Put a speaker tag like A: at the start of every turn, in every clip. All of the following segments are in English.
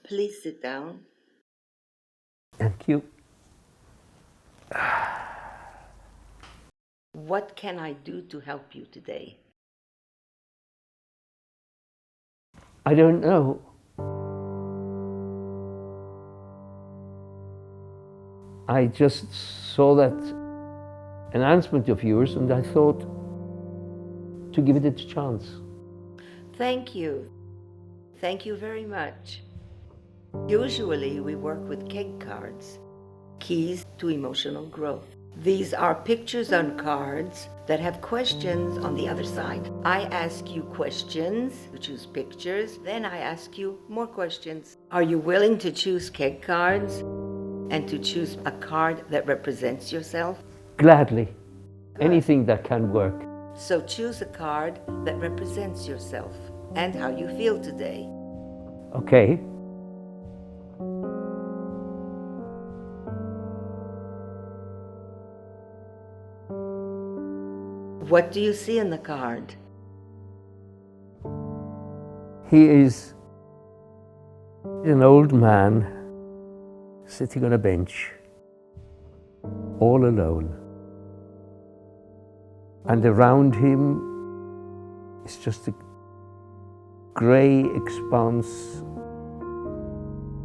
A: Please sit down.
B: Thank you.
A: What can I do to help you today?
B: I don't know. I just saw that announcement of yours and I thought to give it a chance.
A: Thank you. Thank you very much. Usually we work with KEG Cards, Keys to Emotional Growth. These are pictures on cards that have questions on the other side. I ask you questions, you choose pictures, then I ask you more questions. Are you willing to choose KEG Cards and to choose a card that represents yourself?
B: Gladly. Anything that can work.
A: So choose a card that represents yourself and how you feel today.
B: Okay.
A: What do you see in the card?
B: He is an old man sitting on a bench, all alone. And around him is just a grey expanse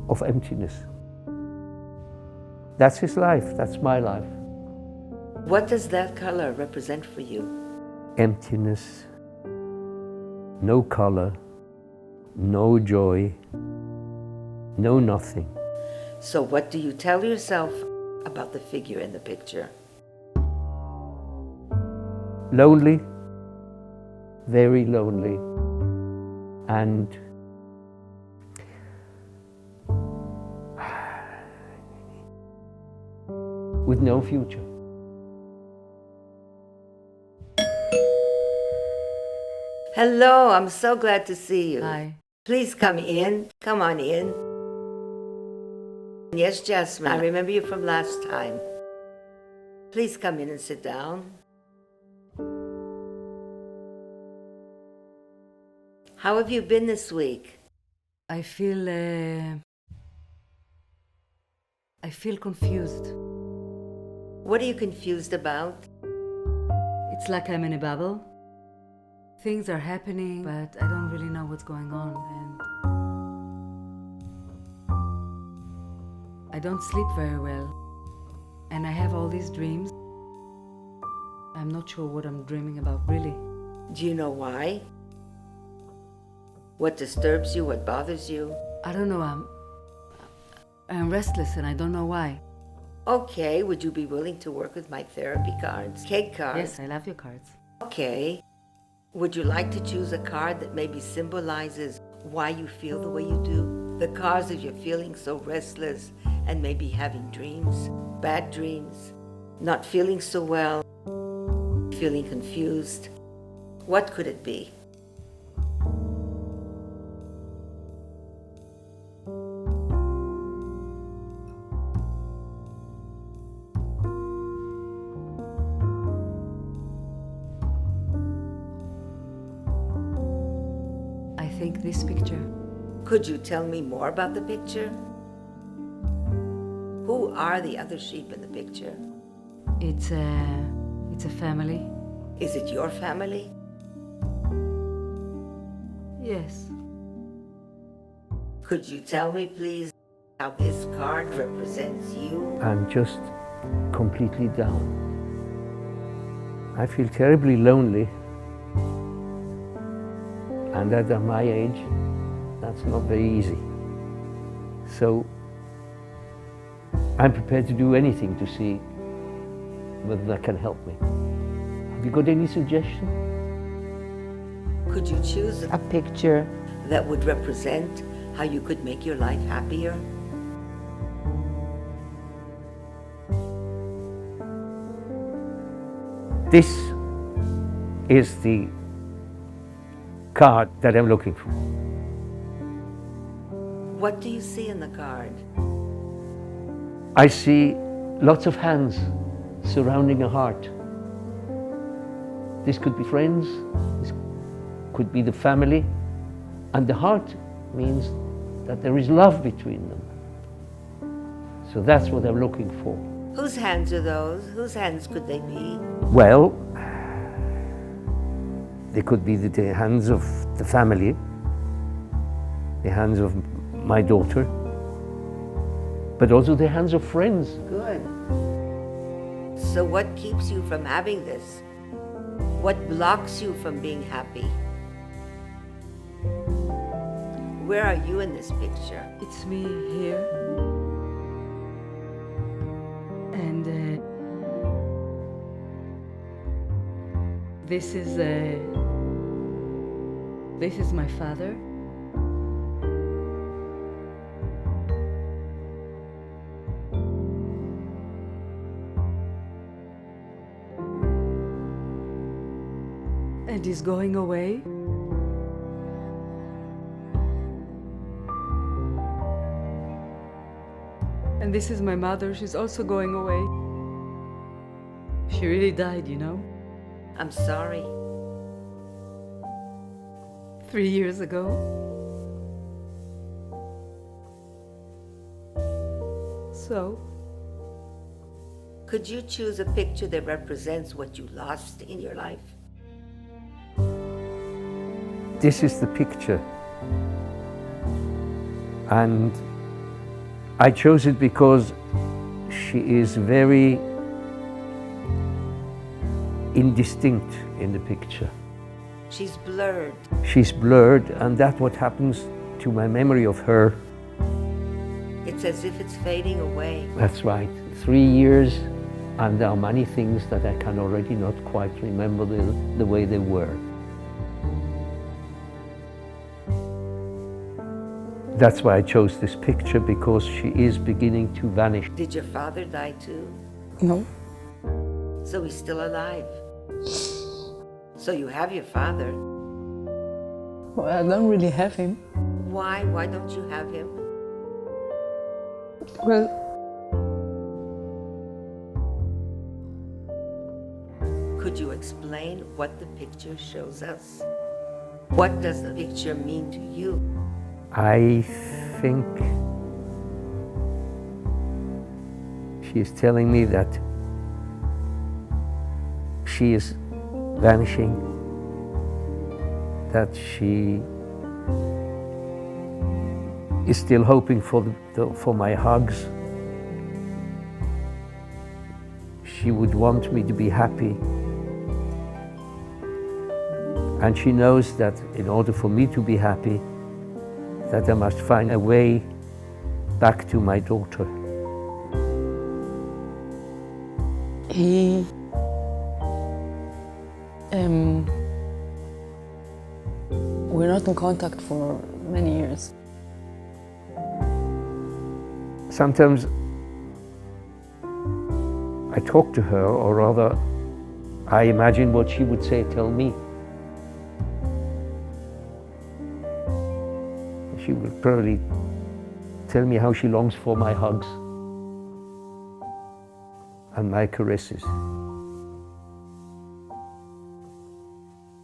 B: of emptiness. That's his life, that's my life.
A: What does that color represent for you?
B: Emptiness, no color, no joy, no nothing.
A: So what do you tell yourself about the figure in the picture?
B: Lonely, very lonely, and with no future.
A: Hello, I'm so glad to see you.
C: Hi.
A: Please come in. Come on in. Yes, Jasmine, I remember you from last time. Please come in and sit down. How have you been this week?
C: I feel confused.
A: What are you confused about?
C: It's like I'm in a bubble. Things are happening, but I don't really know what's going on, and I don't sleep very well. And I have all these dreams. I'm not sure what I'm dreaming about, really.
A: Do you know why? What disturbs you? What bothers you?
C: I don't know, I'm restless and I don't know why.
A: Okay, would you be willing to work with my therapy cards? KEG cards?
C: Yes, I love your cards.
A: Okay. Would you like to choose a card that maybe symbolizes why you feel the way you do? The cards of you feeling so restless and maybe having dreams, bad dreams, not feeling so well, feeling confused. What could it be?
C: I think this picture.
A: Could you tell me more about the picture? Who are the other sheep in the picture?
C: It's a family.
A: Is it your family?
C: Yes.
A: Could you tell me, please, how this card represents you?
B: I'm just completely down. I feel terribly lonely. And at my age, that's not very easy. So I'm prepared to do anything to see whether that can help me. Have you got any suggestion?
A: Could you choose a picture that would represent how you could make your life happier?
B: This is the card that I'm looking for.
A: What do you see in the card?
B: I see lots of hands surrounding a heart. This could be friends, this could be the family, and the heart means that there is love between them. So that's what I'm looking for.
A: Whose hands are those? Whose hands could they be?
B: Well, they could be the hands of the family, the hands of my daughter, but also the hands of friends.
A: Good. So what keeps you from having this? What blocks you from being happy? Where are you in this picture?
C: It's me here. And this is my father. And he's going away. And this is my mother, she's also going away. She really died, you know?
A: I'm sorry.
C: 3 years ago. So,
A: Could you choose a picture that represents what you lost in your life?
B: This is the picture. And I chose it because she is very indistinct in the picture.
A: She's blurred.
B: She's blurred, and that's what happens to my memory of her.
A: It's as if it's fading away.
B: That's right. 3 years, and there are many things that I can already not quite remember the way they were. That's why I chose this picture, because she is beginning to vanish.
A: Did your father die too?
D: No.
A: So he's still alive. So you have your father.
D: Well, I don't really have him.
A: Why? Why don't you have him?
D: Well,
A: Could you explain what the picture shows us? What does the picture mean to you?
B: I think she is telling me that she is vanishing, that she is still hoping for my hugs. She would want me to be happy. And she knows that in order for me to be happy, that I must find a way back to my daughter.
D: he we're not in contact for many years.
B: Sometimes I talk to her, or rather, I imagine what she would say, tell me. She would probably tell me how she longs for my hugs and my caresses.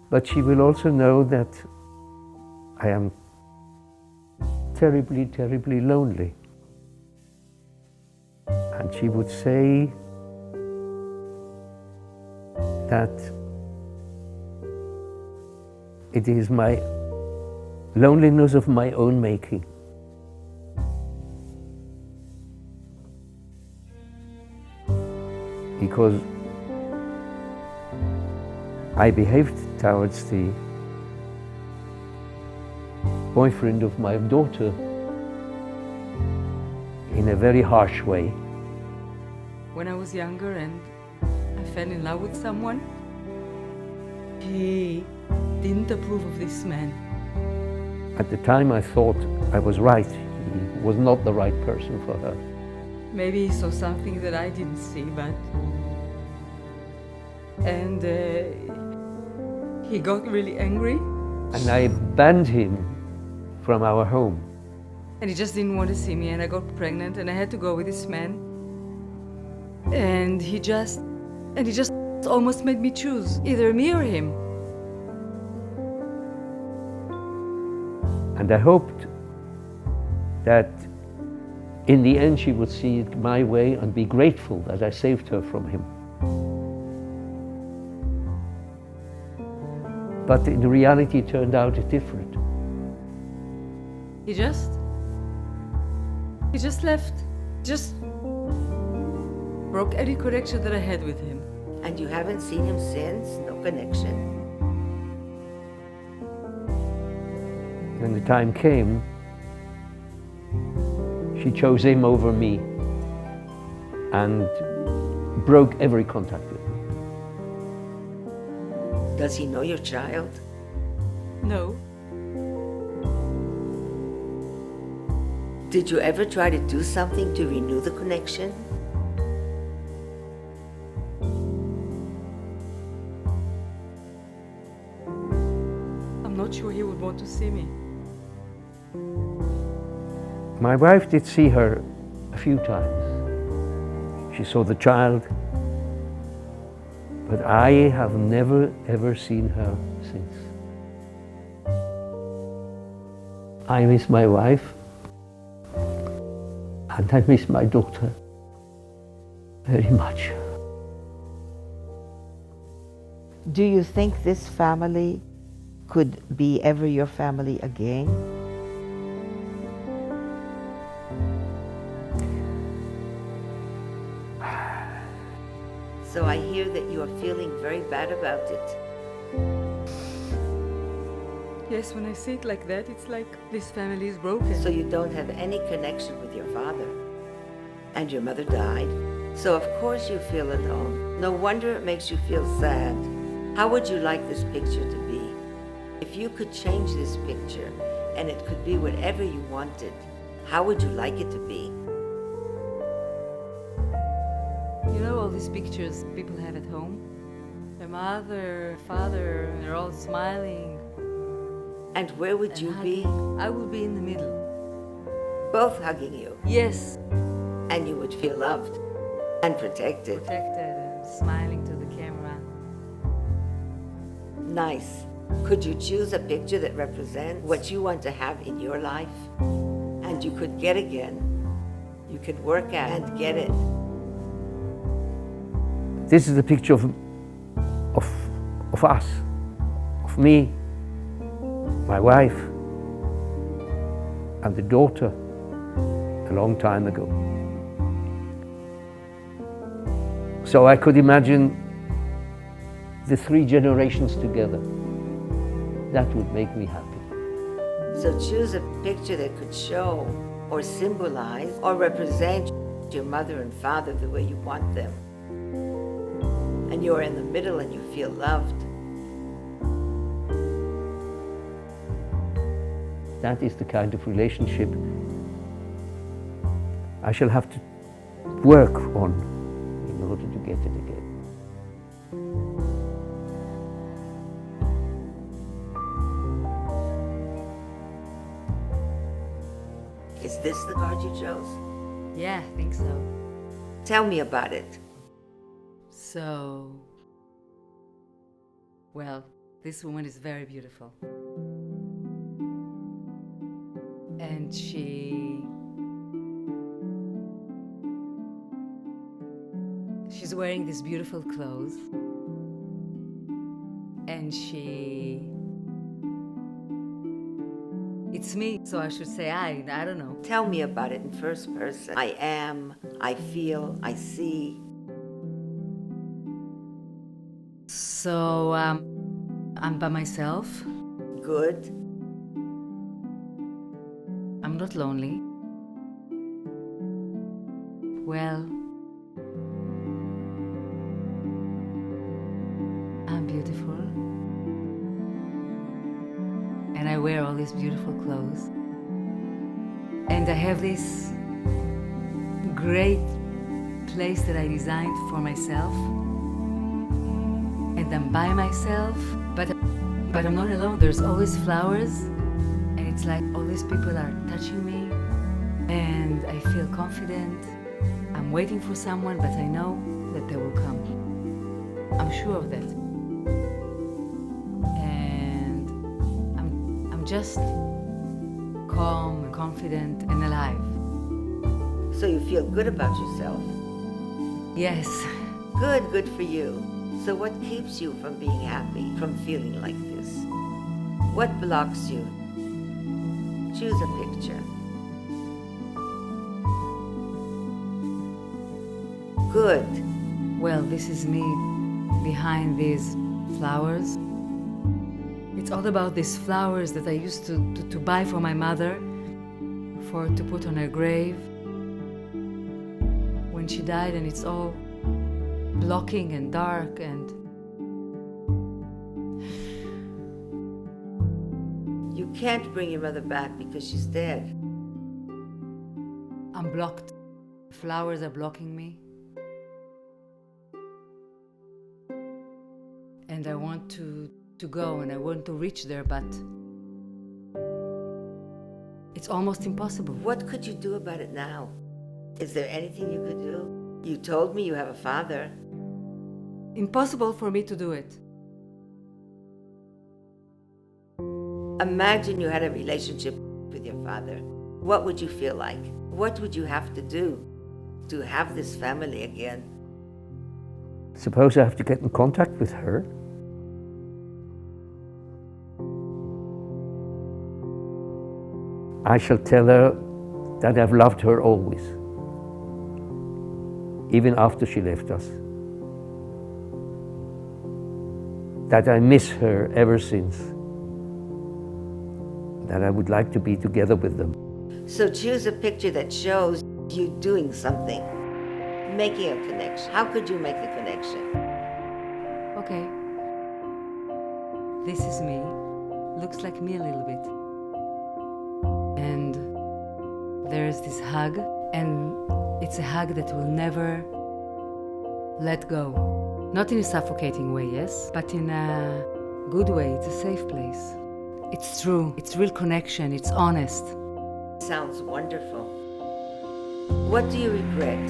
B: But she will also know that I am terribly, terribly lonely. And she would say that it is my loneliness of my own making. Because I behaved towards the boyfriend of my daughter in a very harsh way.
C: when I was younger and I fell in love with someone, he didn't approve of this man.
B: At the time I thought I was right. He was not the right person for her.
C: Maybe he saw something that I didn't see, but... And he got really angry.
B: And I banned him from our home.
C: And he just didn't want to see me, and I got pregnant, and I had to go with this man. And he just almost made me choose either me or him.
B: And I hoped that in the end she would see it my way and be grateful that I saved her from him. But in reality it turned out different.
C: He just left. Just broke any connection that I had with him.
A: And you haven't seen him since? No connection?
B: When the time came, she chose him over me and broke every contact with me.
A: Does he know your child?
C: No.
A: Did you ever try to do something to renew the connection?
C: I'm not sure he would want to see me.
B: My wife did see her a few times. She saw the child, but I have never ever seen her since. I miss my wife, and I miss my daughter very much.
E: Do you think this family could be ever your family again?
A: So I hear that you are feeling very bad about it.
C: Yes, when I say it like that, it's like this family is broken.
A: So you don't have any connection with your father. And your mother died. So of course you feel alone. No wonder it makes you feel sad. How would you like this picture to be? If you could change this picture and it could be whatever you wanted, how would you like it to be?
C: You know all these pictures people have at home? Their mother, father, they're all smiling.
A: And where would
C: and
A: you
C: hugging.
A: be?
C: I would be in the middle.
A: Both hugging you.
C: Yes.
A: And you would feel loved and protected.
C: Protected and smiling to the camera.
A: Nice. Could you choose a picture that represents what you want to have in your life? And you could get again. You could work at and get it.
B: This is a picture of us, of me, my wife, and the daughter a long time ago. So I could imagine the 3 generations together. That would make me happy.
A: So choose a picture that could show or symbolize or represent your mother and father the way you want them. And you're in the middle and you feel loved.
B: That is the kind of relationship I shall have to work on in order to get it again.
A: Is this the card you chose?
C: Yeah, I think so.
A: Tell me about it.
C: So, well, this woman is very beautiful. And she's wearing these beautiful clothes. And it's me, so I should say I don't know.
A: Tell me about it in first person. I am, I feel, I see.
C: So, I'm by myself.
A: Good.
C: I'm not lonely. Well, I'm beautiful. And I wear all these beautiful clothes. And I have this great place that I designed for myself. And I'm by myself, but I'm not alone. There's always flowers, and it's like all these people are touching me, and I feel confident. I'm waiting for someone, but I know that they will come. I'm sure of that. And I'm just calm, and confident, and alive.
A: So you feel good about yourself.
C: Yes.
A: Good for you. So what keeps you from being happy, from feeling like this? What blocks you? Choose a picture. Good.
C: Well, this is me behind these flowers. It's all about these flowers that I used to buy for my mother to put on her grave when she died, and it's all blocking and dark and
A: You can't bring your mother back because she's dead.
C: I'm blocked. Flowers are blocking me. And I want to go and I want to reach there, but it's almost impossible.
A: What could you do about it now? Is there anything you could do? You told me you have a father.
C: Impossible for me to do it.
A: Imagine you had a relationship with your father. What would you feel like? What would you have to do to have this family again?
B: Suppose I have to get in contact with her. I shall tell her that I've loved her always, even after she left us. That I miss her ever since. That I would like to be together with them.
A: So choose a picture that shows you doing something, making a connection. How could you make the connection?
C: Okay. This is me. Looks like me a little bit. And there's this hug, and it's a hug that will never let go. Not in a suffocating way, yes, but in a good way. It's a safe place. It's true. It's real connection. It's honest.
A: Sounds wonderful. What do you regret?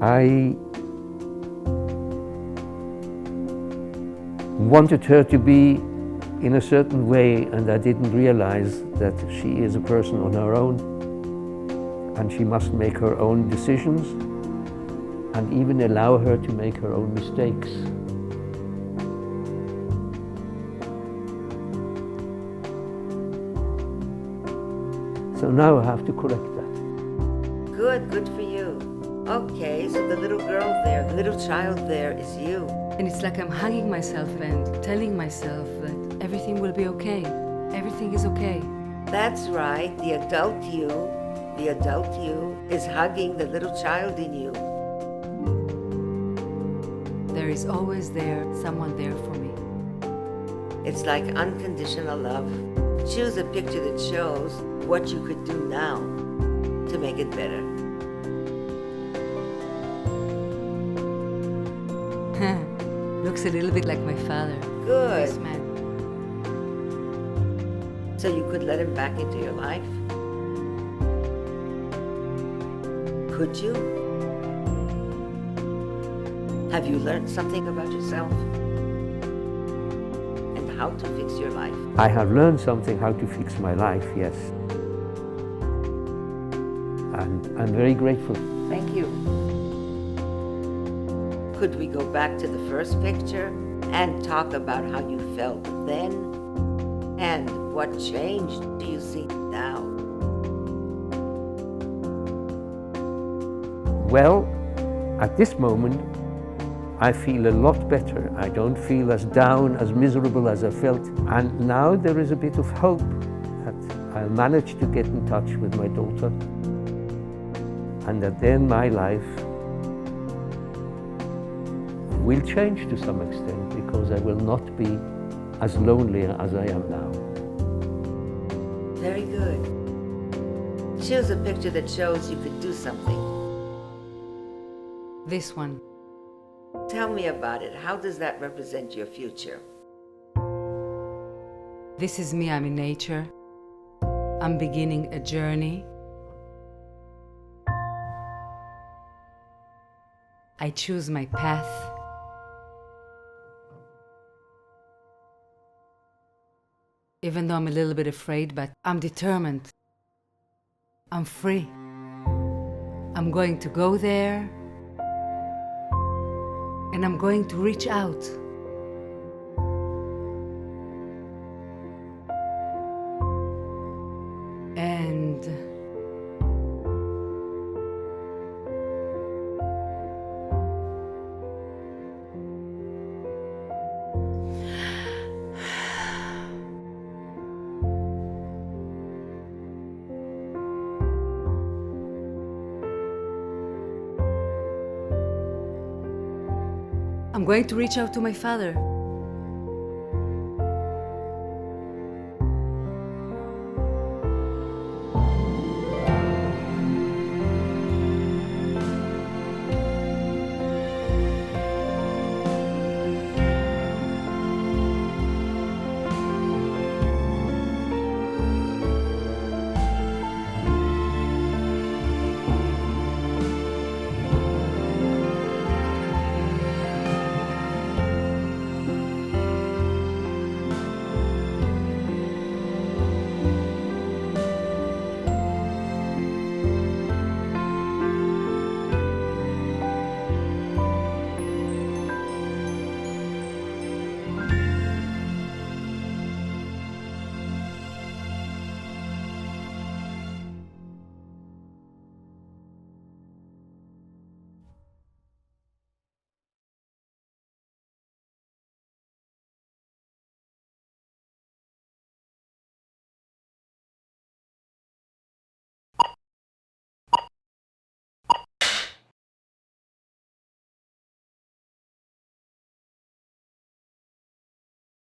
B: I wanted her to be in a certain way, and I didn't realize that she is a person on her own, and she must make her own decisions and even allow her to make her own mistakes. So now I have to correct that.
A: Good for you. Okay, so the little girl there, the little child there is you.
C: And it's like I'm hugging myself and telling myself that everything will be okay. Everything is okay.
A: That's right, the adult you is hugging the little child in you.
C: There is always someone there for me.
A: It's like unconditional love. Choose a picture that shows what you could do now to make it better.
C: Looks a little bit like my father.
A: Good.
C: Nice man.
A: So you could let him back into your life? Could you? Have you learned something about yourself? And how to fix your life?
B: I have learned something how to fix my life, yes. And I'm very grateful.
A: Thank you. Could we go back to the first picture and talk about how you felt then? And what change do you see now?
B: Well, at this moment, I feel a lot better. I don't feel as down, as miserable as I felt. And now there is a bit of hope that I'll manage to get in touch with my daughter. And that then my life will change to some extent, because I will not be as lonely as I am now.
A: Very good. Choose a picture that shows you could do something.
C: This one.
A: Tell me about it. How does that represent your future?
C: This is me. I'm in nature. I'm beginning a journey. I choose my path. Even though I'm a little bit afraid, but I'm determined. I'm free. I'm going to go there, and I'm going to reach out. And I'm going to reach out to my father.